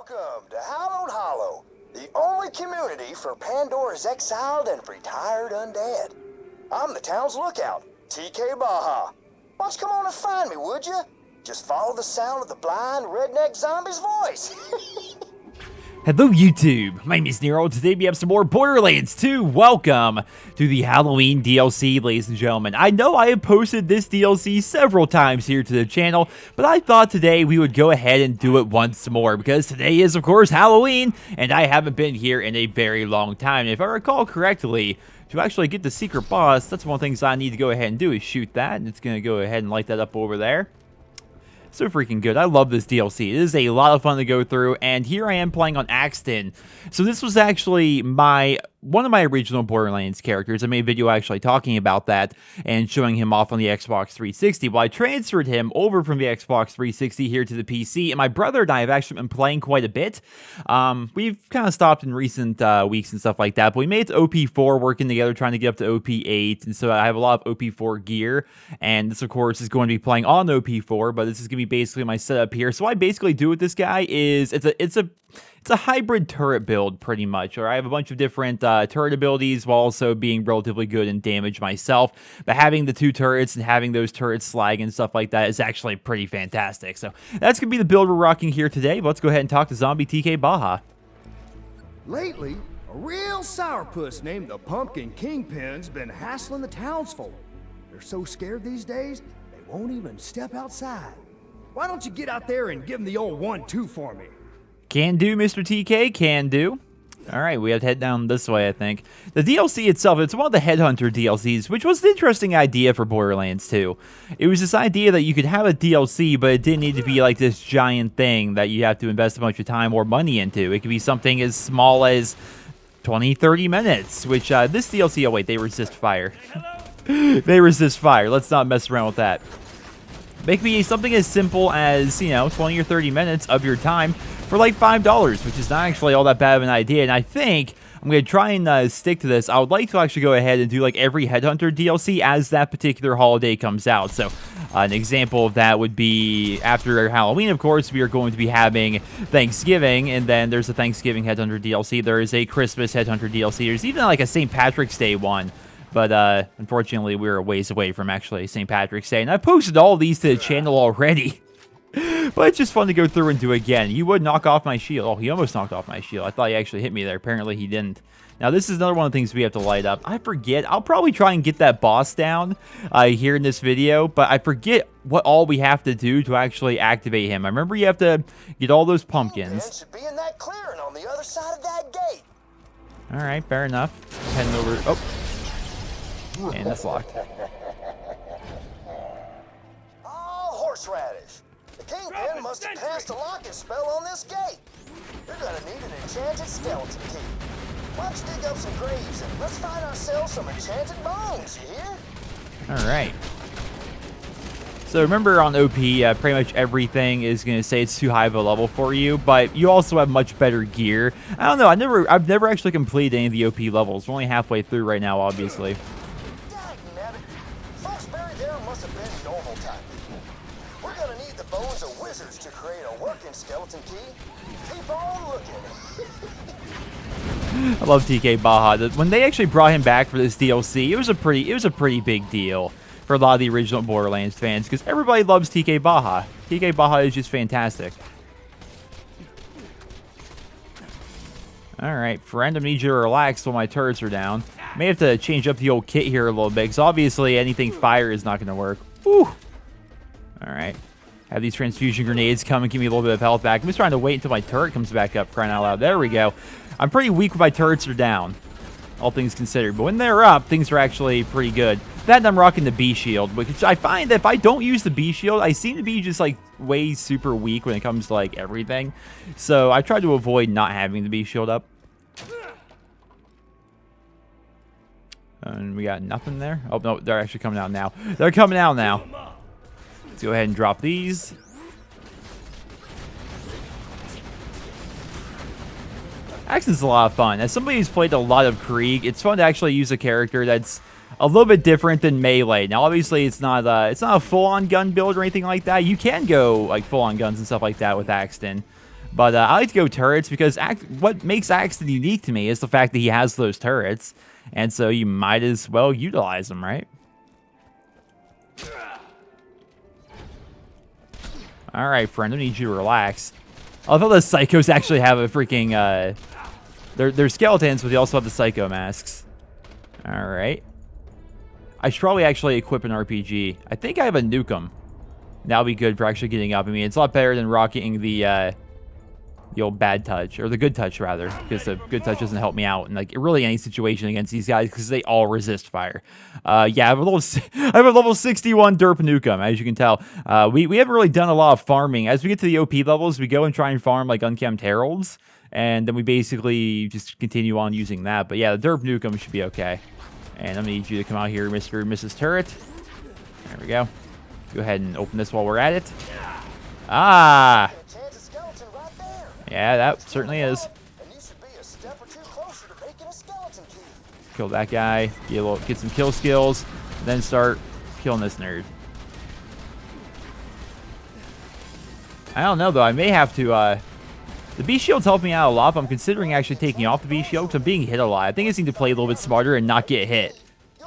Welcome to Hallowed Hallow, the only community for Pandora's exiled and retired undead. I'm the town's lookout, TK Baja. Why don't you come on and find me, would you? Just follow the sound of the blind redneck zombie's voice. Hello YouTube, my name is Nero. Today we have some more Borderlands 2. Welcome to the Halloween DLC, ladies and gentlemen. I know I have posted this DLC several times here to the channel, but I thought today we would go ahead and do it once more because today is of course Halloween and I haven't been here in a very long time. If I recall correctly, to actually get the secret boss, that's one of the things I need to go ahead and do is shoot that, and it's going to go ahead and light that up over there. So freaking good. I love this DLC. It is a lot of fun to go through, and here I am playing on Axton. So this was actually one of my original Borderlands characters. I made a video actually talking about that and showing him off on the Xbox 360. Well, I transferred him over from the Xbox 360 here to the PC, and my brother and I have actually been playing quite a bit. We've kind of stopped in recent weeks and stuff like that, but we made it to OP4 working together, trying to get up to OP8, and so I have a lot of OP4 gear, and this, of course, is going to be playing on OP4, but this is going to be basically my setup here. So what I basically do with this guy is it's a hybrid turret build, pretty much. Or I have a bunch of different turret abilities while also being relatively good in damage myself. But having the two turrets and having those turrets slag and stuff like that is actually pretty fantastic. So that's going to be the build we're rocking here today. But let's go ahead and talk to Zombie TK Baja. Lately, a real sourpuss named the Pumpkin Kingpin's been hassling the townsfolk. They're so scared these days, they won't even step outside. Why don't you get out there and give them the old 1-2 for me? Can do, Mr. TK, can do. All right, we have to head down this way, I think. The DLC itself, it's one of the Headhunter DLCs, which was an interesting idea for Borderlands 2. It was this idea that you could have a DLC, but it didn't need to be like this giant thing that you have to invest a bunch of time or money into. It could be something as small as 20, 30 minutes, which this DLC, oh wait, they resist fire. They resist fire. Let's not mess around with that. Make me something as simple as, 20 or 30 minutes of your time for like $5, which is not actually all that bad of an idea. And I think I'm going to try and stick to this. I would like to actually go ahead and do like every Headhunter DLC as that particular holiday comes out. So an example of that would be after Halloween, of course, we are going to be having Thanksgiving. And then there's a Thanksgiving Headhunter DLC. There is a Christmas Headhunter DLC. There's even like a St. Patrick's Day one. But unfortunately, we're a ways away from actually St. Patrick's Day. And I've posted all these to the channel already. But it's just fun to go through and do again. You would knock off my shield. Oh, he almost knocked off my shield. I thought he actually hit me there. Apparently, he didn't. Now, this is another one of the things we have to light up. I forget. I'll probably try and get that boss down here in this video. But I forget what all we have to do to actually activate him. I remember you have to get all those pumpkins. Should be in that clearing on the other side of that gate. All right, fair enough. Heading over. Oh. And that's locked. Oh, horseradish. The Kingpin must have passed a locking spell on this gate. You're gonna need an enchanted skeleton key. Why don't you dig up some graves and let's find ourselves some enchanted bones, you hear? Alright. So remember on OP, pretty much everything is going to say it's too high of a level for you, but you also have much better gear. I don't know, I've never actually completed any of the OP levels. We're only halfway through right now, obviously. Folks buried there must have been normal type. We're gonna need the bones of wizards to create a working skeleton key. Keep on looking. I love TK Baja. When they actually brought him back for this DLC, it was a pretty big deal for a lot of the original Borderlands fans because everybody loves TK Baja. TK Baja is just fantastic. All right, friend, I need you to relax while my turrets are down. May have to change up the old kit here a little bit because obviously anything fire is not going to work. Whew. All right. Have these transfusion grenades come and give me a little bit of health back. I'm just trying to wait until my turret comes back up, crying out loud. There we go. I'm pretty weak when my turrets are down, all things considered. But when they're up, things are actually pretty good. That and I'm rocking the B shield, which I find that if I don't use the B shield, I seem to be just like way super weak when it comes to like everything. So I try to avoid not having the B shield up. And we got nothing there. Oh, no, they're actually coming out now. They're coming out now. Let's go ahead and drop these. Axton's a lot of fun. As somebody who's played a lot of Krieg, it's fun to actually use a character that's a little bit different than melee. Now, obviously, it's not a full-on gun build or anything like that. You can go like full-on guns and stuff like that with Axton. But I like to go turrets because what makes Axton unique to me is the fact that he has those turrets. And so you might as well utilize them, right? Alright, friend. I need you to relax. Although the psychos actually have a freaking... They're skeletons, but they also have the psycho masks. Alright. I should probably actually equip an RPG. I think I have a nukem. That'll be good for actually getting up. I mean, it's a lot better than rocketing the old bad touch, or the good touch rather, because the good touch doesn't help me out in like really any situation against these guys because they all resist fire. Yeah, I have a level 61 derp nukem, as you can tell. We haven't really done a lot of farming. As we get to the OP levels, we go and try and farm like unkempt heralds, and then we basically just continue on using that. But yeah, the derp nukem should be okay. And I'm gonna need you to come out here, Mr. and Mrs. Turret. There we go. Go ahead and open this while we're at it. Ah! Yeah, that certainly is. Kill that guy. Get some kill skills. Then start killing this nerd. I don't know, though. I may have to... The beast shield's helped me out a lot, but I'm considering actually taking off the beast shield because I'm being hit a lot. I think I just need to play a little bit smarter and not get hit.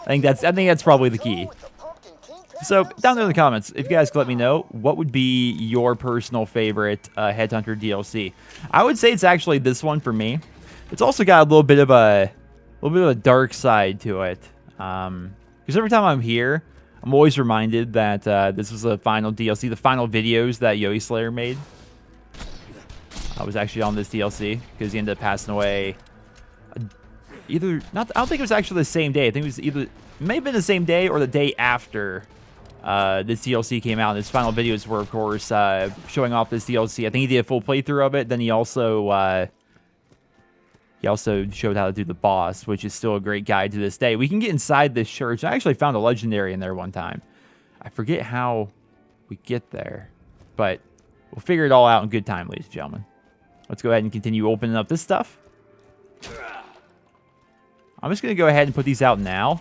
I think that's probably the key. So, down there in the comments, if you guys could let me know, what would be your personal favorite Headhunter DLC? I would say it's actually this one for me. It's also got a little bit of a dark side to it. Because every time I'm here, I'm always reminded that this was the final DLC, the final videos that Yowie Slayer made. I was actually on this DLC because he ended up passing away. I don't think it was actually the same day. I think it may have been the same day or the day after this DLC came out. His final videos were, of course, showing off this DLC. I think he did a full playthrough of it. Then he also showed how to do the boss, which is still a great guide to this day. We can get inside this church. I actually found a legendary in there one time. I forget how we get there, but we'll figure it all out in good time, ladies and gentlemen. Let's go ahead and continue opening up this stuff. I'm just going to go ahead and put these out now.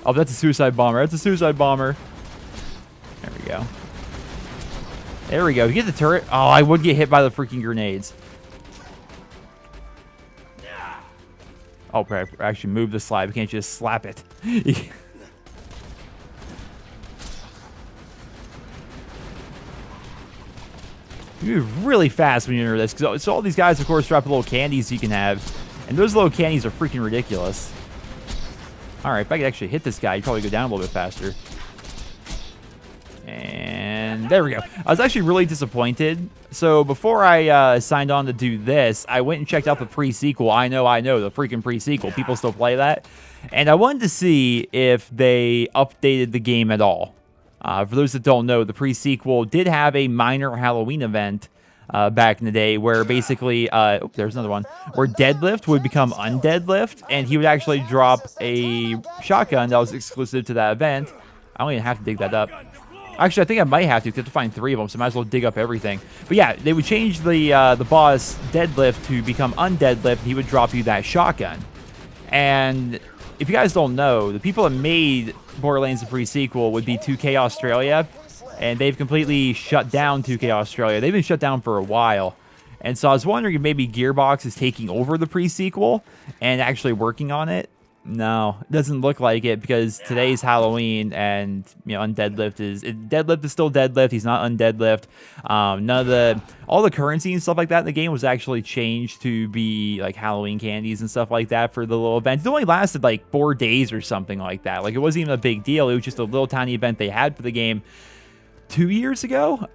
Oh, that's a suicide bomber. That's a suicide bomber. There we go. There we go. You get the turret. Oh, I would get hit by the freaking grenades. Oh, actually move the slide. We can't just slap it. You move really fast when you enter this. So all these guys, of course, drop little candies you can have. And those little candies are freaking ridiculous. Alright, if I could actually hit this guy, you'd probably go down a little bit faster. And there we go. I was actually really disappointed. So before I signed on to do this, I went and checked out the pre-sequel. I know, the freaking pre-sequel. People still play that. And I wanted to see if they updated the game at all. For those that don't know, the pre-sequel did have a minor Halloween event back in the day where basically, oh, there's another one, where Deadlift would become Undeadlift, and he would actually drop a shotgun that was exclusive to that event. I don't even have to dig that up. Actually, I think I might have to, because I have to find 3 of them, so I might as well dig up everything. But yeah, they would change the boss Deadlift to become Undeadlift, and he would drop you that shotgun. And if you guys don't know, the people that made Borderlands the pre-sequel would be 2K Australia, and they've completely shut down 2K Australia. They've been shut down for a while. And so I was wondering if maybe Gearbox is taking over the pre-sequel and actually working on it. No, it doesn't look like it, because today's Halloween, and Deadlift is still Deadlift. He's not Undeadlift. All the currency and stuff like that in the game was actually changed to be like Halloween candies and stuff like that for the little event. It only lasted like 4 days or something like that. Like, it wasn't even a big deal. It was just a little tiny event they had for the game 2 years ago.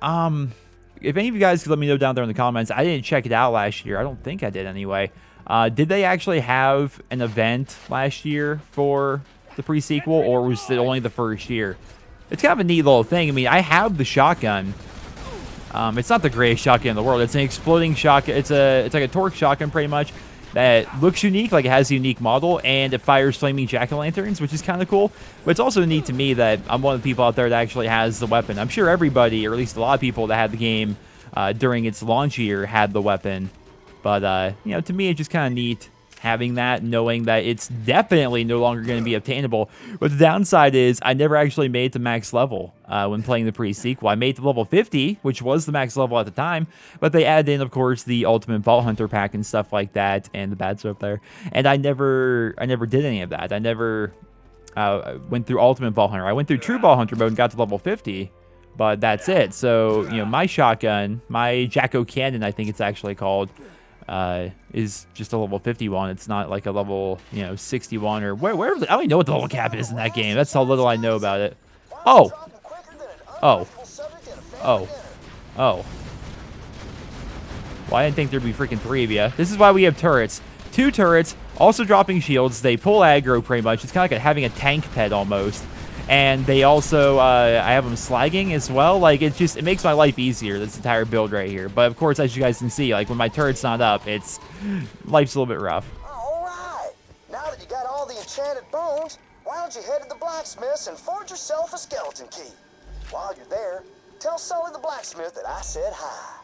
If any of you guys could let me know down there in the comments. I didn't check it out last year. I don't think I did anyway. Did they actually have an event last year for the pre-sequel, or was it only the first year? It's kind of a neat little thing. I mean, I have the shotgun. It's not the greatest shotgun in the world. It's an exploding shotgun. It's like a torque shotgun, pretty much, that looks unique, like it has a unique model, and it fires flaming jack-o'-lanterns, which is kind of cool. But it's also neat to me that I'm one of the people out there that actually has the weapon. I'm sure everybody, or at least a lot of people that had the game during its launch year, had the weapon. But, to me, it's just kind of neat having that, knowing that it's definitely no longer going to be obtainable. But the downside is I never actually made it to max level when playing the pre-sequel. I made it to level 50, which was the max level at the time, but they added in, of course, the Ultimate Vault Hunter pack and stuff like that, and the bad stuff there. And I never did any of that. I never went through Ultimate Vault Hunter. I went through True Vault Hunter mode and got to level 50, but that's it. So, you know, my shotgun, my Jacko Cannon, I think it's actually called, is just a level 51. It's not like a level, you know, 61 or wherever. I don't even know what the level cap is in that game. That's how little I know about it. Oh. Oh. Oh. Oh. Well, I didn't think there'd be freaking 3 of you. This is why we have turrets. 2 turrets, also dropping shields. They pull aggro pretty much. It's kind of like having a tank pet almost. And they also, I have them slagging as well. Like, it makes my life easier, this entire build right here. But, of course, as you guys can see, like, when my turret's not up, life's a little bit rough. All right. Now that you got all the enchanted bones, why don't you head to the blacksmith's and forge yourself a skeleton key? While you're there, tell Sully the blacksmith that I said hi.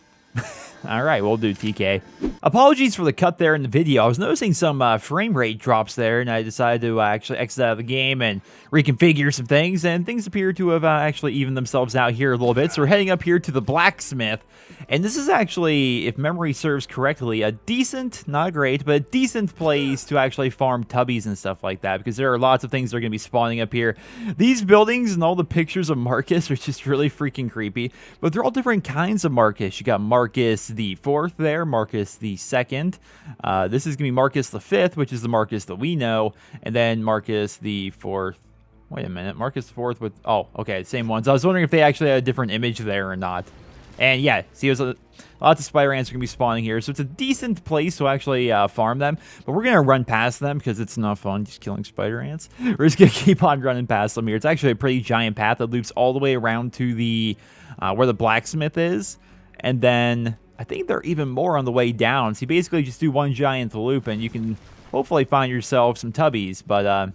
All right, we'll do TK. Apologies for the cut there in the video. I was noticing some frame rate drops there, and I decided to actually exit out of the game and reconfigure some things, and things appear to have actually evened themselves out here a little bit. So we're heading up here to the blacksmith, and this is actually, if memory serves correctly, a decent, not great, but a decent place to actually farm tubbies and stuff like that, because there are lots of things that are going to be spawning up here. These buildings and all the pictures of Marcus are just really freaking creepy, but they're all different kinds of Marcus. You got Marcus the 4th there, Marcus the 2nd. This is going to be Marcus the 5th, which is the Marcus that we know, and then Marcus the 4th. Wait a minute, Marcus the 4th with, oh, okay, same ones. I was wondering if they actually had a different image there or not. And yeah, see, there's lots of spider ants are going to be spawning here, so it's a decent place to actually farm them. But we're going to run past them because it's not fun just killing spider ants. We're just going to keep on running past them here. It's actually a pretty giant path that loops all the way around to the where the blacksmith is. And then I think there are even more on the way down. So you basically just do one giant loop and you can hopefully find yourself some tubbies. But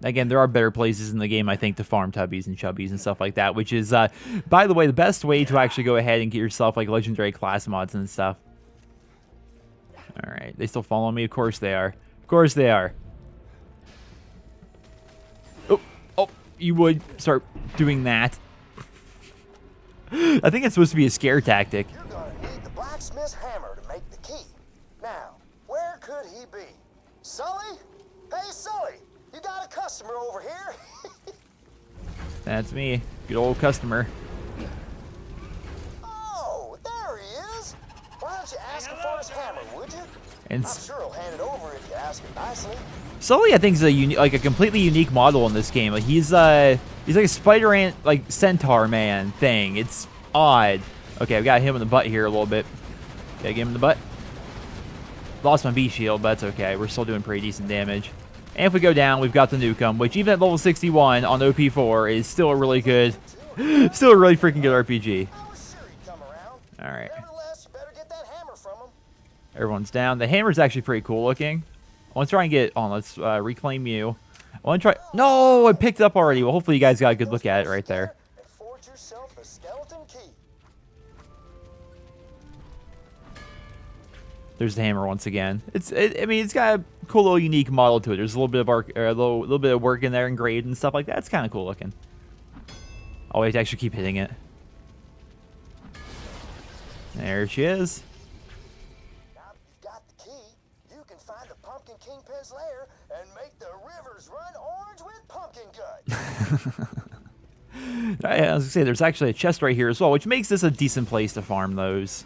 again, there are better places in the game, I think, to farm tubbies and chubbies and stuff like that, which is, by the way, the best way to actually go ahead and get yourself, like, legendary class mods and stuff. All right. They still follow me? Of course they are. Of course they are. Oh, you would start doing that. I think it's supposed to be a scare tactic. You're gonna need the blacksmith's hammer to make the key. Now, where could he be? Sully? Hey, Sully! You got a customer over here. That's me. Good old customer. Oh, there he is. Why don't you ask him for his hammer, would you? And I'm sure he'll hand it over if you ask him nicely. Sully, I think, is a completely unique model in this game. Like he's like a spider ant, like centaur man thing. It's odd. Okay, we got him in the butt here a little bit. Okay, get him in the butt. Lost my B shield, but that's okay. We're still doing pretty decent damage. And if we go down, we've got the Nukem, which even at level 61 on OP4 is still a really good, still a really freaking good RPG. All right. Everyone's down. The hammer's actually pretty cool looking. I want to try and get on. Let's reclaim you. I want to try. No, I picked it up already. Well, hopefully you guys got a good look at it right there. There's the hammer once again. I mean, it's got a cool little unique model to it. There's a little bit of little bit of work in there, engraved and stuff like that. It's kind of cool looking. Oh, we have to actually keep hitting it. There she is. Now that you've got the key, you can find the pumpkin Kingpin's lair and make the rivers run orange with pumpkin gut. I was gonna say, there's actually a chest right here as well, which makes this a decent place to farm those.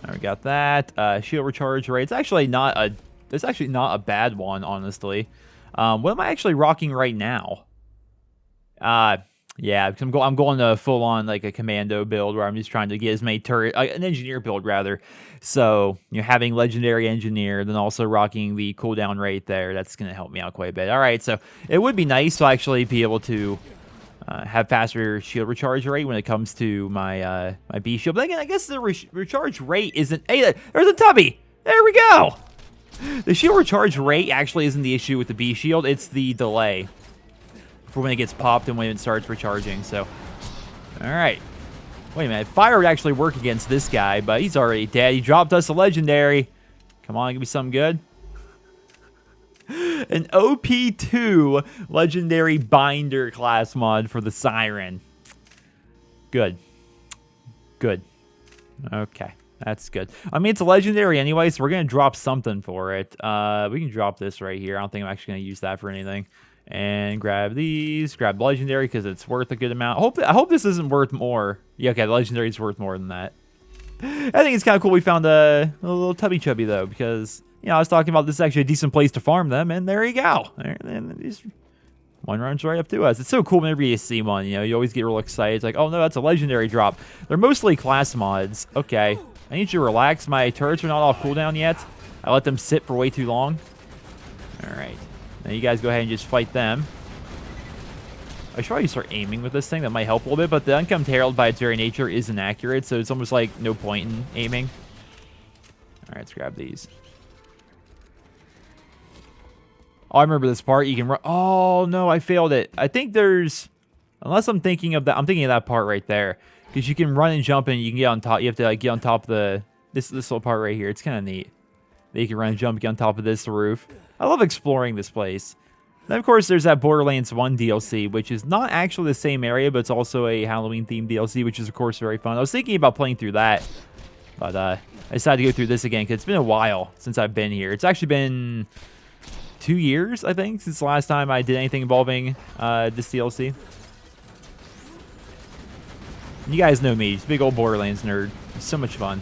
Right, we got that. Shield recharge rate. It's actually not a bad one, honestly. What am I actually rocking right now? Yeah, because I'm going to full on like a commando build where I'm just trying to get as many turret, an engineer build rather. So you're having legendary engineer, then also rocking the cooldown rate there. That's gonna help me out quite a bit. All right, so it would be nice to actually be able to have faster shield recharge rate when it comes to my my B shield. But again, I guess the recharge rate isn't. Hey, there's a Tubby. There we go. The shield recharge rate actually isn't the issue with the B shield. It's the delay for when it gets popped and when it starts recharging. So, all right. Wait a minute. Fire would actually work against this guy, but he's already dead. He dropped us a legendary. Come on, give me something good. An OP2 legendary binder class mod for the Siren. Good. Good. Okay. That's good. I mean, it's a legendary anyway, so we're going to drop something for it. We can drop this right here. I don't think I'm actually going to use that for anything. And grab these. Grab legendary because it's worth a good amount. I hope this isn't worth more. Yeah, okay, the legendary is worth more than that. I think it's kind of cool we found a little Tubby Chubby, though, because, you know, I was talking about this is actually a decent place to farm them, and there you go. And one runs right up to us. It's so cool whenever you see one, you know, you always get real excited. It's like, oh no, that's a legendary drop. They're mostly class mods. Okay, I need you to relax. My turrets are not off cooldown yet. I let them sit for way too long. All right, now you guys go ahead and just fight them. I should probably start aiming with this thing. That might help a little bit, but the Uncommon Herald by its very nature is inaccurate, so it's almost like no point in aiming. All right, let's grab these. Oh, I remember this part. You can run. Oh no, I failed it. I think there's, unless I'm thinking of that. I'm thinking of that part right there, because you can run and jump and you can get on top. You have to like get on top of the this little part right here. It's kind of neat. That you can run and jump, get on top of this roof. I love exploring this place. Then of course there's that Borderlands 1 DLC, which is not actually the same area, but it's also a Halloween themed DLC, which is of course very fun. I was thinking about playing through that, but I decided to go through this again because it's been a while since I've been here. It's actually been 2 years, I think, since the last time I did anything involving this DLC. You guys know me, just a big old Borderlands nerd. It's so much fun.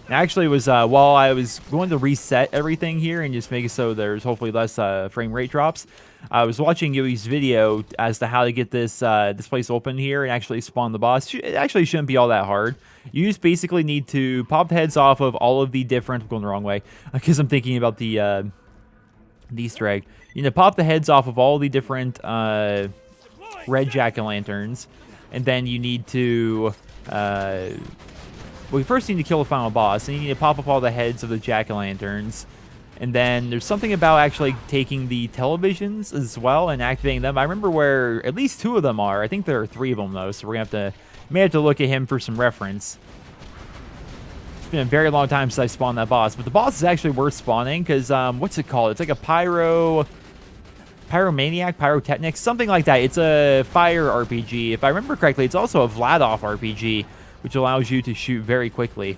Actually, it was while I was going to reset everything here and just make it so there's hopefully less frame rate drops, I was watching Yowie's video as to how to get this this place open here and actually spawn the boss. It actually shouldn't be all that hard. You just basically need to pop the heads off of all of the different... I'm going the wrong way because I'm thinking about the Easter egg. You need to pop the heads off of all the different red jack-o'-lanterns, and then you need to... well, you first need to kill the final boss, and you need to pop up all the heads of the jack-o'-lanterns. And then there's something about actually taking the televisions as well and activating them. I remember where at least 2 of them are. I think there are 3 of them, though, so we're going to may have to look at him for some reference. It's been a very long time since I spawned that boss, but the boss is actually worth spawning because, what's it called? It's like a Pyromaniac, Pyrotechnic, something like that. It's a fire RPG. If I remember correctly, it's also a Vladoff RPG, which allows you to shoot very quickly.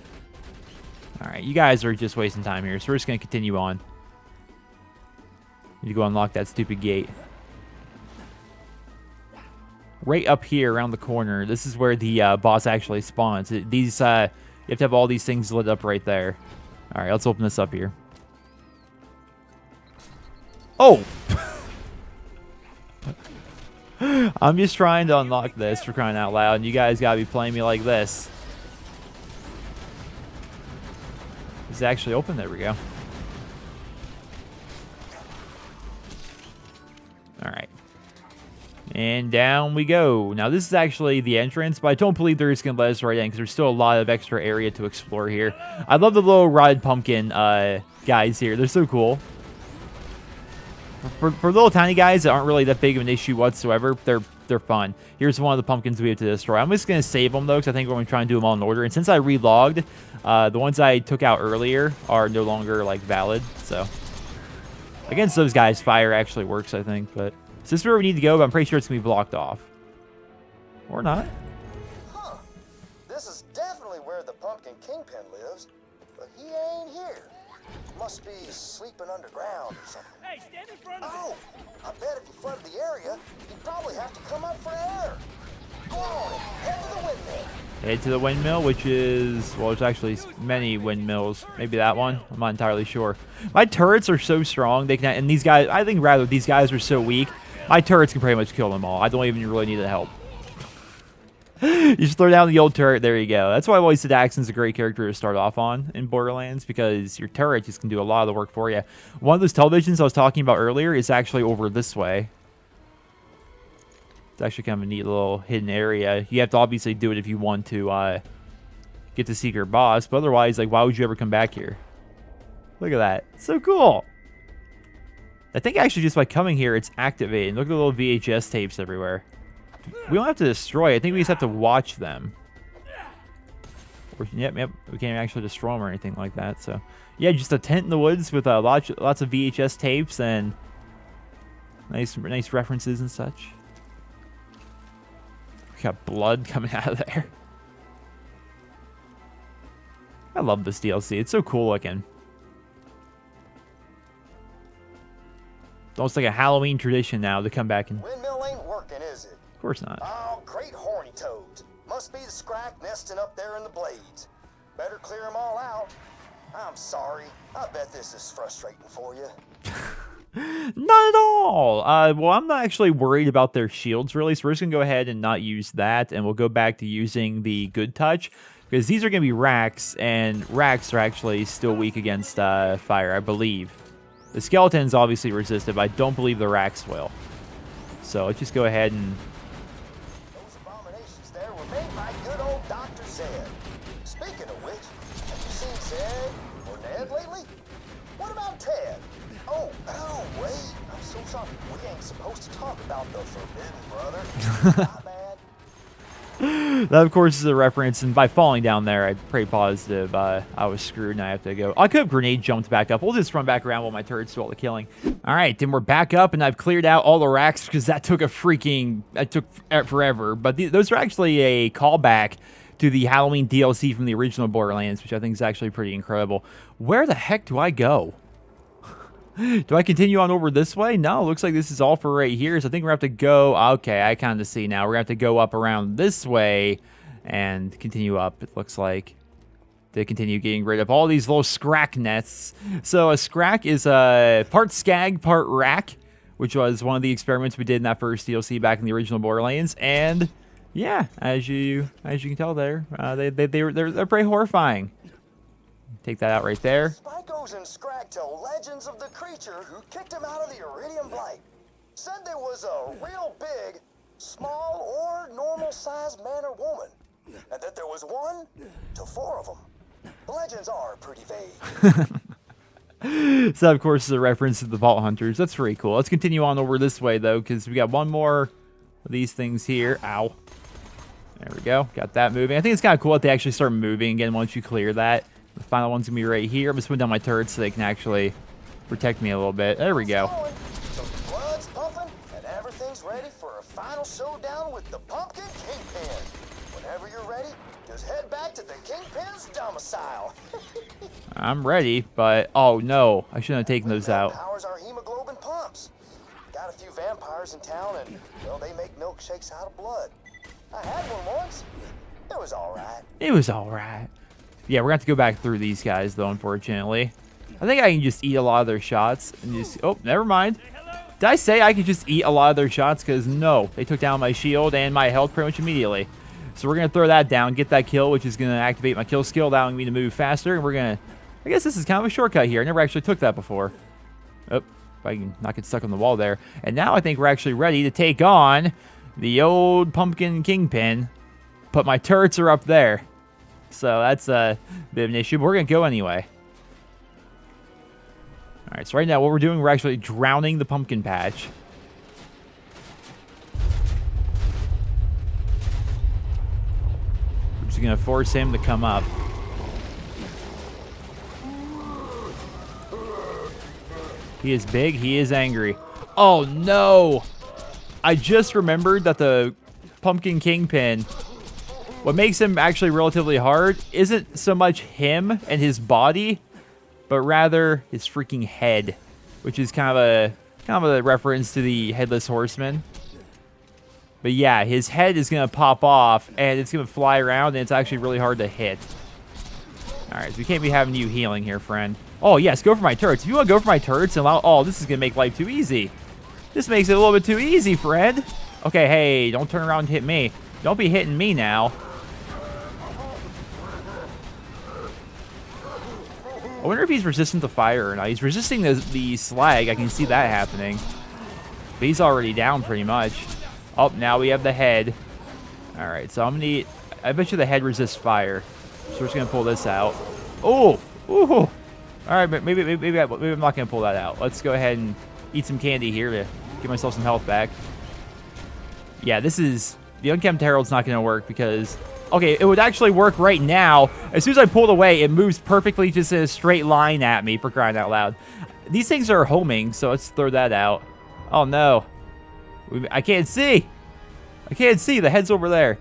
All right, you guys are just wasting time here, so we're just going to continue on. Need to go unlock that stupid gate. Right up here around the corner, this is where the boss actually spawns. These, you have to have all these things lit up right there. All right, let's open this up here. Oh! I'm just trying to unlock this for crying out loud, and you guys gotta be playing me like this. It's actually open. There we go. Alright. And down we go. Now, this is actually the entrance, but I don't believe they're just going to let us right in because there's still a lot of extra area to explore here. I love the little rotted pumpkin guys here. They're so cool. For little tiny guys that aren't really that big of an issue whatsoever, they're fun. Here's one of the pumpkins we have to destroy. I'm just going to save them, though, because I think we're going to try and do them all in order. And since I relogged, the ones I took out earlier are no longer, like, valid. So, against those guys, fire actually works, I think. But so this is where we need to go, but I'm pretty sure it's going to be blocked off. Or not. Huh. This is definitely where the pumpkin Kingpin lives, but he ain't here. Must be sleeping underground or something. Hey, stand in front of me! Oh, I bet if you flooded the area, you'd probably have to come up for air. Go on, head to the windmill. Head to the windmill, which is, well, there's actually many windmills. Maybe that one. I'm not entirely sure. My turrets are so strong. They can, and these guys, I think rather these guys are so weak. My turrets can pretty much kill them all. I don't even really need the help. You just throw down the old turret. There you go. That's why I've always said Axon's a great character to start off on in Borderlands, because your turret just can do a lot of the work for you. One of those televisions I was talking about earlier is actually over this way. It's actually kind of a neat little hidden area. You have to obviously do it if you want to get the secret boss, but otherwise, like, why would you ever come back here? Look at that. It's so cool. I think actually just by coming here, it's activated. Look at the little VHS tapes everywhere. We don't have to destroy. I think we just have to watch them. Yep. We can't actually destroy them or anything like that. So, yeah, just a tent in the woods with lots of VHS tapes and nice references and such. We got blood coming out of there. I love this DLC. It's so cool looking. It's almost like a Halloween tradition now to come back and... Windmill ain't working, is it? Of course not. Oh, great horny toads. Must be the scrack nesting up there in the blades. Better clear them all out. I'm sorry. I bet this is frustrating for you. Not at all. Well, I'm not actually worried about their shields, really, so we're just going to go ahead and not use that, and we'll go back to using the Good Touch, because these are going to be racks, and racks are actually still weak against fire, I believe. The skeletons obviously resist it, but I don't believe the racks will. So let's just go ahead and... Those abominations there were made by good old Dr. Zed. Speaking of which, have you seen Zed or Ned lately? What about Ted? Oh, wait. I'm so sorry. We ain't supposed to talk about the Forbidden Brother. My bad. That, of course, is a reference, and by falling down there, I'm pretty positive I was screwed and I have to go. I could have grenade jumped back up. We'll just run back around while my turrets do all the killing. All right, then we're back up, and I've cleared out all the racks because that took forever. But those are actually a callback to the Halloween DLC from the original Borderlands, which I think is actually pretty incredible. Where the heck do I go? Do I continue on over this way? No, looks like this is all for right here. So I think we're going to have to go... Okay, I kind of see now. We're going to have to go up around this way and continue up, it looks like, to continue getting rid of all these little scrack nests. So a scrack is part skag, part rack, which was one of the experiments we did in that first DLC back in the original Borderlands. And yeah, as you can tell there, they're pretty horrifying. Take that out right there. Spikos and Scrag tell legends of the creature who kicked him out of the Iridium Blight. Said there was a real big, small, or normal-sized man or woman, and that there was 1 to 4 of them. The legends are pretty vague. So, of course, is a reference to the Vault Hunters. That's pretty cool. Let's continue on over this way, though, because we got one more of these things here. Ow. There we go. Got that moving. I think it's kind of cool that they actually start moving again once you clear that. The final one's going to be right here. I'm just putting down my turrets so they can actually protect me a little bit. There we go. So the blood's pumping, and everything's ready for a final showdown with the Pumpkin Kingpin. Whenever you're ready, just head back to the Kingpin's domicile. I'm ready, but... Oh, no. I shouldn't have taken those out. Powers our hemoglobin pumps. Got a few vampires in town, and, well, they make milkshakes out of blood. I had one once. It was all right. It was all right. Yeah, we're going to have to go back through these guys, though, unfortunately. I think I can just eat a lot of their shots and just... Oh, never mind. Did I say I could just eat a lot of their shots? Because, no, they took down my shield and my health pretty much immediately. So we're going to throw that down, get that kill, which is going to activate my kill skill, allowing me to move faster. And we're going to... I guess this is kind of a shortcut here. I never actually took that before. Oh, if I can not get stuck on the wall there. And now I think we're actually ready to take on the old Pumpkin Kingpin. But my turrets are up there. So that's a bit of an issue, but we're going to go anyway. All right, so right now what we're doing, we're actually drowning the pumpkin patch. We're just going to force him to come up. He is big, he is angry. Oh no! I just remembered that the Pumpkin Kingpin... What makes him actually relatively hard isn't so much him and his body, but rather his freaking head, which is kind of a reference to the Headless Horseman. But yeah, his head is going to pop off, and it's going to fly around, and it's actually really hard to hit. All right, so we can't be having you healing here, friend. Oh, yes, go for my turrets. If you want to go for my turrets and allow... Oh, this is going to make life too easy. This makes it a little bit too easy, friend. Okay, hey, don't turn around and hit me. Don't be hitting me now. I wonder if he's resistant to fire or not. He's resisting the slag. I can see that happening. But he's already down pretty much. Oh, now we have the head. All right, so I'm going to need... I bet you the head resists fire. So we're just going to pull this out. Oh! Ooh! All right, but maybe I'm not going to pull that out. Let's go ahead and eat some candy here to give myself some health back. Yeah, this is... The Unkempt Herald's not going to work because Okay, it would actually work right now. As soon as I pulled away, it moves perfectly just in a straight line at me, for crying out loud. These things are homing, so let's throw that out. Oh, no. I can't see. I can't see. The head's over there.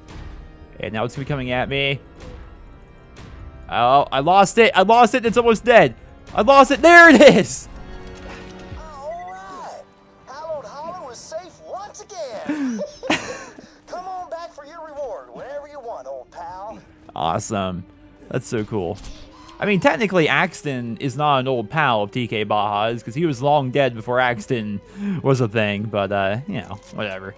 And now it's going to be coming at me. Oh, I lost it. I lost it. It's almost dead. I lost it. There it is. All right. Hallowed Hallow is safe once again. Come on back for your reward whenever you want, old pal. Awesome. That's so cool. I mean, technically, Axton is not an old pal of TK Baja's because he was long dead before Axton was a thing. But, you know, whatever.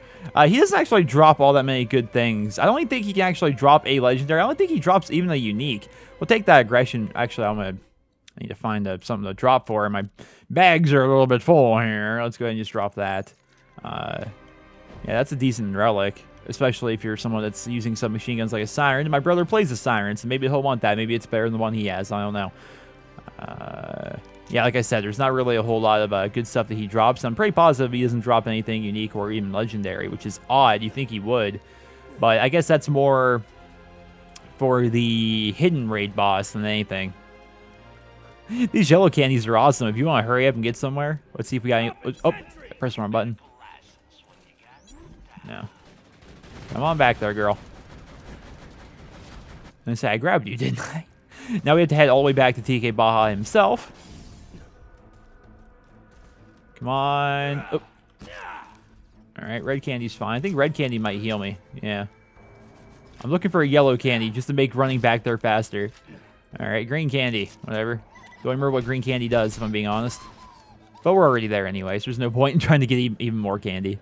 He doesn't actually drop all that many good things. I don't even think he can actually drop a legendary. I don't think he drops even a unique. We'll take that aggression. Actually, I need to find something to drop for. My bags are a little bit full here. Let's go ahead and just drop that. Yeah, that's a decent relic. Especially if you're someone that's using submachine guns like a siren. And my brother plays a siren, so maybe he'll want that. Maybe it's better than the one he has. I don't know. Yeah, like I said, there's not really a whole lot of good stuff that he drops. I'm pretty positive he doesn't drop anything unique or even legendary, which is odd. You think he would. But I guess that's more for the hidden raid boss than anything. These yellow candies are awesome. If you want to hurry up and get somewhere, let's see if we got any. Oh, press the wrong button. No. Come on back there, girl. I say I grabbed you, didn't I? Now we have to head all the way back to TK Baja himself. Come on. Oh. All right, red candy's fine. I think red candy might heal me. Yeah. I'm looking for a yellow candy just to make running back there faster. All right, green candy. Whatever. Don't remember what green candy does, if I'm being honest. But we're already there anyway, so there's no point in trying to get even more candy.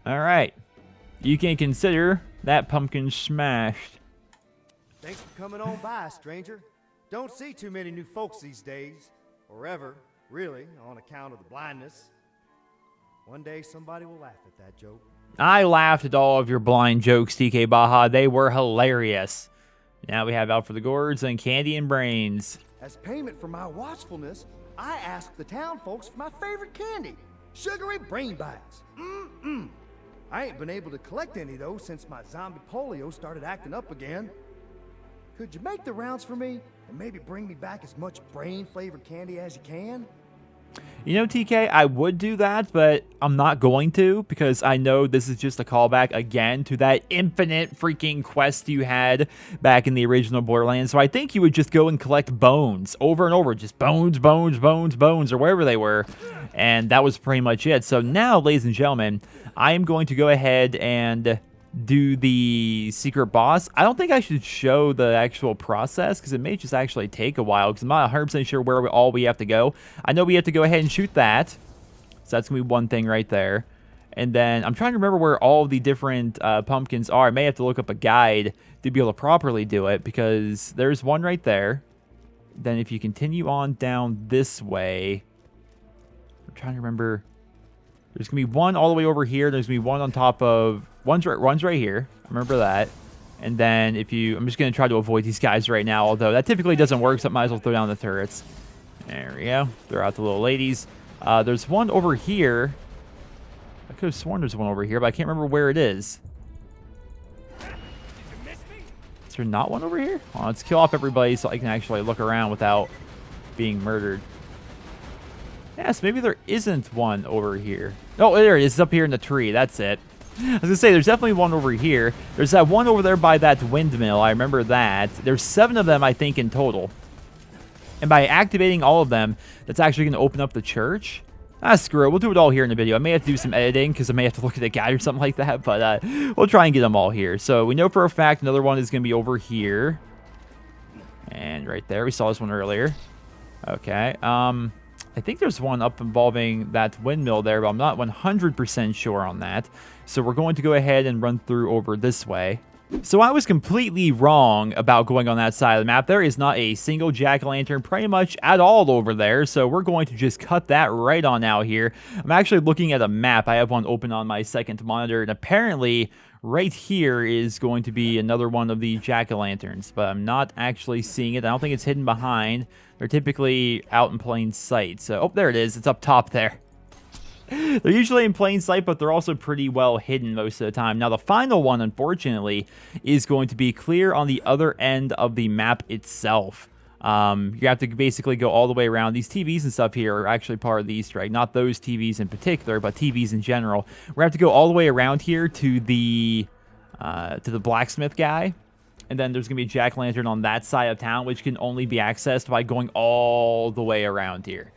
All right. You can consider that pumpkin smashed. Thanks for coming on by, stranger. Don't see too many new folks these days, or ever, really, on account of the blindness. One day somebody will laugh at that joke. I laughed at all of your blind jokes, TK Baja. They were hilarious. Now we have out for the gourds and candy and brains. As payment for my watchfulness, I asked the town folks for my favorite candy, sugary brain bites. I ain't been able to collect any, though, since my zombie polio started acting up again. Could you make the rounds for me and maybe bring me back as much brain-flavored candy as you can? You know, TK, I would do that, but I'm not going to because I know this is just a callback again to that infinite freaking quest you had back in the original Borderlands. So I think you would just go and collect bones over and over. Just bones, bones, bones, bones, or wherever they were. And that was pretty much it. So now, ladies and gentlemen, I am going to go ahead and do the secret boss. I don't think I should show the actual process because it may just actually take a while because I'm not 100% sure where all we have to go. I know we have to go ahead and shoot that. So that's going to be one thing right there. And then I'm trying to remember where all the different pumpkins are. I may have to look up a guide to be able to properly do it because there's one right there. Then if you continue on down this way, I'm trying to remember. There's going to be one all the way over here. There's going to be one on top of... One's right here. Remember that. And then if you... I'm just going to try to avoid these guys right now, although that typically doesn't work, so I might as well throw down the turrets. There we go. Throw out the little ladies. There's one over here. I could have sworn there's one over here, but I can't remember where it is. Is there not one over here? Well, let's kill off everybody so I can actually look around without being murdered. Yes, maybe there isn't one over here. Oh, there it is. It's up here in the tree. That's it. I was going to say, there's definitely one over here. There's that one over there by that windmill. I remember that. There's 7 of them, I think, in total. And by activating all of them, that's actually going to open up the church. Ah, screw it. We'll do it all here in the video. I may have to do some editing because I may have to look at a guide or something like that. But we'll try and get them all here. So we know for a fact another one is going to be over here. And right there. We saw this one earlier. Okay. I think there's one up involving that windmill there, but I'm not 100% sure on that. So we're going to go ahead and run through over this way. So I was completely wrong about going on that side of the map. There is not a single jack-o'-lantern pretty much at all over there. So we're going to just cut that right on out here. I'm actually looking at a map. I have one open on my second monitor. And apparently right here is going to be another one of the jack-o'-lanterns. But I'm not actually seeing it. I don't think it's hidden behind. They're typically out in plain sight. So, oh, there it is. It's up top there. They're usually in plain sight, but they're also pretty well hidden most of the time. Now, the final one, unfortunately, is going to be clear on the other end of the map itself. You have to basically go all the way around. These TVs and stuff here are actually part of the Easter egg. Not those TVs in particular, but TVs in general. We have to go all the way around here to the blacksmith guy. And then there's going to be a jack-o'-lantern on that side of town, which can only be accessed by going all the way around here,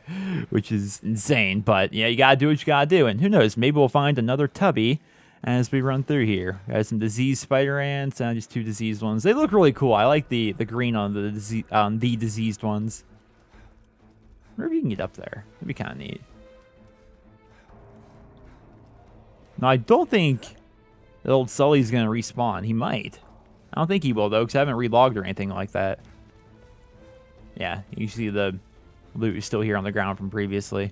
which is insane. But, yeah, you got to do what you got to do. And who knows, maybe we'll find another Tubby as we run through here. We have some diseased spider ants and just 2 diseased ones. They look really cool. I like the green on the diseased ones. I wonder if you can get up there. That'd be kind of neat. Now, I don't think that old Sully's going to respawn. He might. I don't think he will, though, because I haven't relogged or anything like that. Yeah, you see the loot is still here on the ground from previously.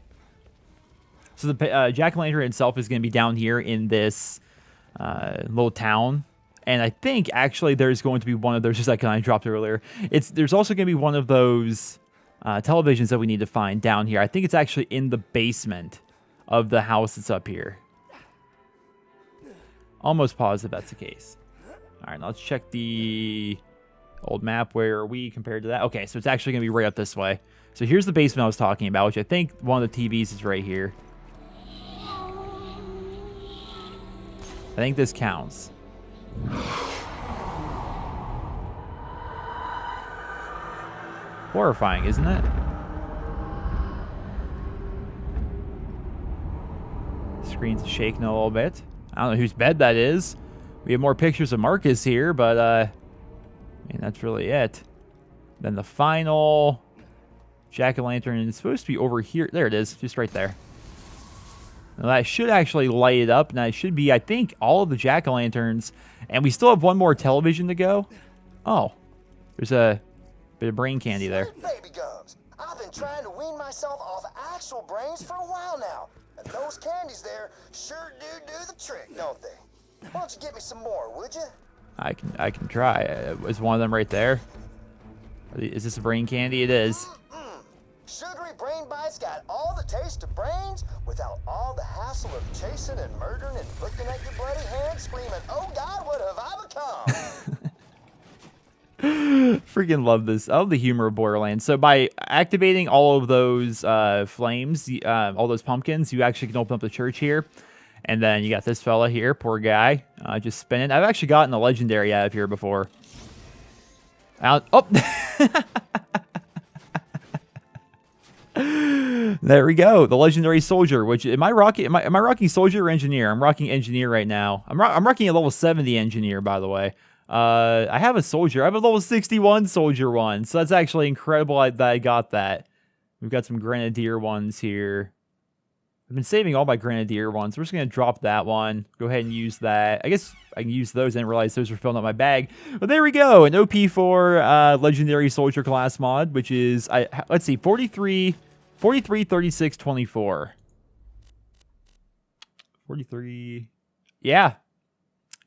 So the jack-o'-lantern itself is going to be down here in this little town. And I think, actually, there's going to be one of those, just like I dropped earlier. There's also going to be one of those televisions that we need to find down here. I think it's actually in the basement of the house that's up here. Almost positive that's the case. All right, now let's check the old map. Where are we compared to that? Okay, so it's actually going to be right up this way. So here's the basement I was talking about, which I think one of the TVs is right here. I think this counts. Horrifying, isn't it? Screen's shaking a little bit. I don't know whose bed that is. We have more pictures of Marcus here, but I mean, that's really it. Then the final jack-o'-lantern is supposed to be over here. There it is, just right there. Now that should actually light it up. Now it should be, I think, all of the jack-o'-lanterns. And we still have one more television to go. Oh, there's a bit of brain candy there. Baby gums. I've been trying to wean myself off actual brains for a while now. And those candies there sure do the trick, don't they? Why don't you get me some more, would you? I can try. Is one of them right there? Is this a brain candy? It is. Sugary brain bites got all the taste of brains without all the hassle of chasing and murdering and looking at your bloody hands screaming, "Oh God, what have I become?" Freaking love this. I love the humor of Borderlands. So by activating all of those flames, all those pumpkins, you actually can open up the church here. And then you got this fella here, poor guy, just spinning. I've actually gotten a legendary out of here before. Oh! There we go, the legendary soldier. Which am I rocking soldier or engineer? I'm rocking engineer right now. I'm rocking a level 70 engineer, by the way. I have a soldier. I have a level 61 soldier one, so that's actually incredible that I got that. We've got some grenadier ones here. I've been saving all my grenadier ones. We're just going to drop that one. Go ahead and use that. I guess I can use those. I didn't realize those were filling up my bag. But there we go. An OP4 legendary soldier class mod, which is, let's see, 43, 36, 24. 43. Yeah.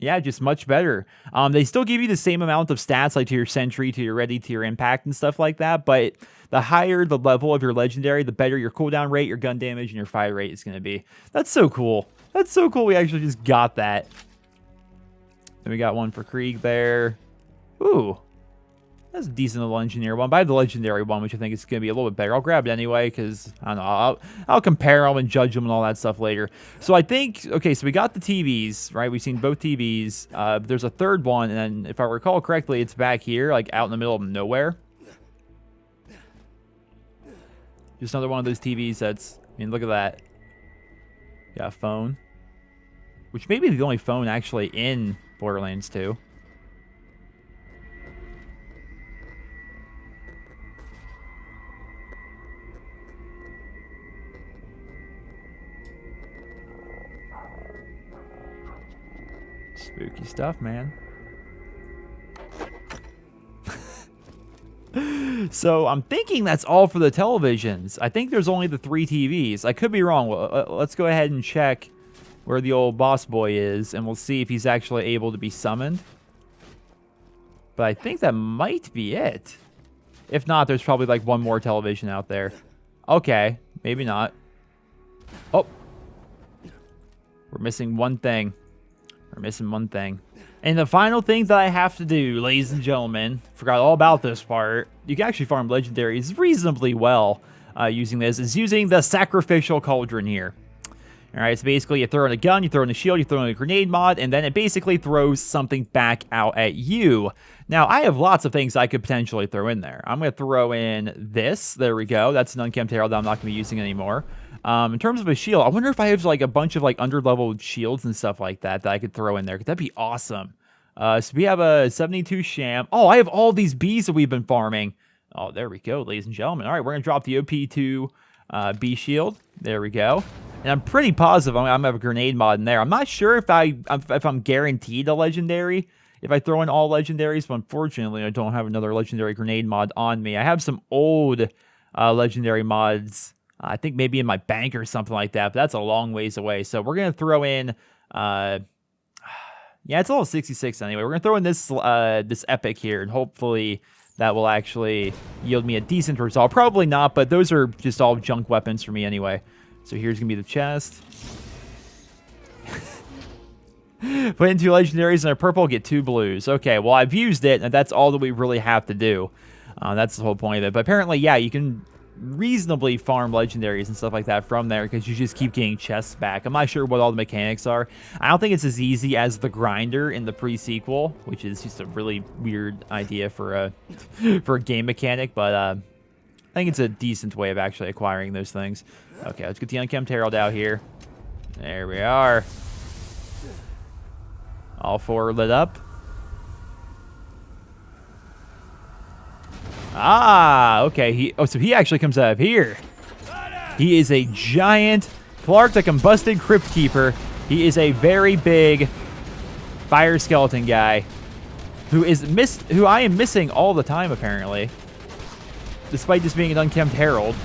Yeah, just much better. They still give you the same amount of stats, like to your sentry, to your ready, to your impact, and stuff like that. But the higher the level of your legendary, the better your cooldown rate, your gun damage, and your fire rate is going to be. That's so cool. That's so cool we actually just got that. Then we got one for Krieg there. Ooh. That's a decent little engineer one. But I have the legendary one, which I think is going to be a little bit better. I'll grab it anyway, because, I don't know, I'll compare them and judge them and all that stuff later. So I think, okay, so we got the TVs, right? We've seen both TVs. There's a third one, and if I recall correctly, it's back here, like out in the middle of nowhere. Just another one of those TVs that's, I mean, look at that. Got a phone. Which may be the only phone actually in Borderlands 2. Spooky stuff, man. So I'm thinking that's all for the televisions. I think there's only the 3 TVs. I could be wrong. Let's go ahead and check where the old boss boy is, and we'll see if he's actually able to be summoned. But I think that might be it. If not, there's probably like one more television out there. Okay, maybe not. Oh, We're missing one thing. We're missing one thing. And the final thing that I have to do, ladies and gentlemen, forgot all about this part. You can actually farm legendaries reasonably well using this, is using the sacrificial cauldron here. Alright, so basically you throw in a gun, you throw in a shield, you throw in a grenade mod, and then it basically throws something back out at you. Now, I have lots of things I could potentially throw in there. I'm going to throw in this. There we go. That's an unkempt herald that I'm not going to be using anymore. In terms of a shield, I wonder if I have like a bunch of like underleveled shields and stuff like that that I could throw in there. That'd be awesome. So we have a 72 sham. Oh, I have all these bees that we've been farming. Oh, there we go, ladies and gentlemen. All right, we're going to drop the OP2 bee shield. There we go. And I'm pretty positive I'm going to have a grenade mod in there. I'm not sure if I'm guaranteed a legendary if I throw in all legendaries, but unfortunately I don't have another legendary grenade mod on me. I have some old legendary mods, I think maybe in my bank or something like that, but that's a long ways away. So we're going to throw in, yeah, it's level 66 anyway. We're going to throw in this epic here, and hopefully that will actually yield me a decent result. Probably not, but those are just all junk weapons for me anyway. So here's going to be the chest. Put in 2 legendaries and a purple, get 2 blues. Okay, well, I've used it, and that's all that we really have to do. That's the whole point of it. But apparently, yeah, you can reasonably farm legendaries and stuff like that from there because you just keep getting chests back. I'm not sure what all the mechanics are. I don't think it's as easy as the grinder in the pre-sequel, which is just a really weird idea for a game mechanic, but I think it's a decent way of actually acquiring those things. Okay, let's get the unkempt herald out here. There we are. All 4 lit up. Ah, okay. So he actually comes out of here. He is a giant Clark the Combusted Crypt Keeper. He is a very big fire skeleton guy who I am missing all the time apparently, despite just being an unkempt herald.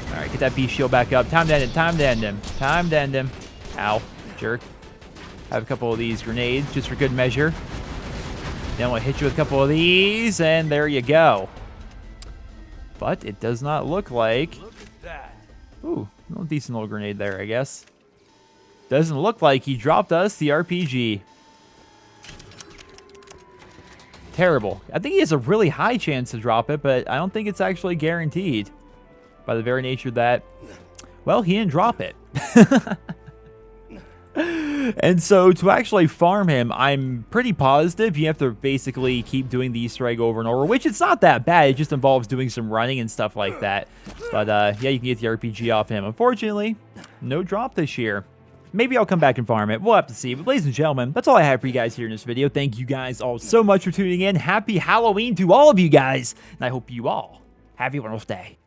All right, get that beast shield back up. Time to end him. Time to end him. Time to end him. Ow, jerk. Have a couple of these grenades just for good measure. Then we'll hit you with a couple of these, and there you go. But it does not look like... Look at that. Ooh, a decent little grenade there, I guess. Doesn't look like he dropped us the RPG. Terrible. I think he has a really high chance to drop it, but I don't think it's actually guaranteed. By the very nature that, well, he didn't drop it. And so to actually farm him, I'm pretty positive you have to basically keep doing the Easter egg over and over, which it's not that bad. It just involves doing some running and stuff like that. But yeah, you can get the RPG off him. Unfortunately, no drop this year. Maybe I'll come back and farm it. We'll have to see. But ladies and gentlemen, that's all I have for you guys here in this video. Thank you guys all so much for tuning in. Happy Halloween to all of you guys. And I hope you all have a wonderful day.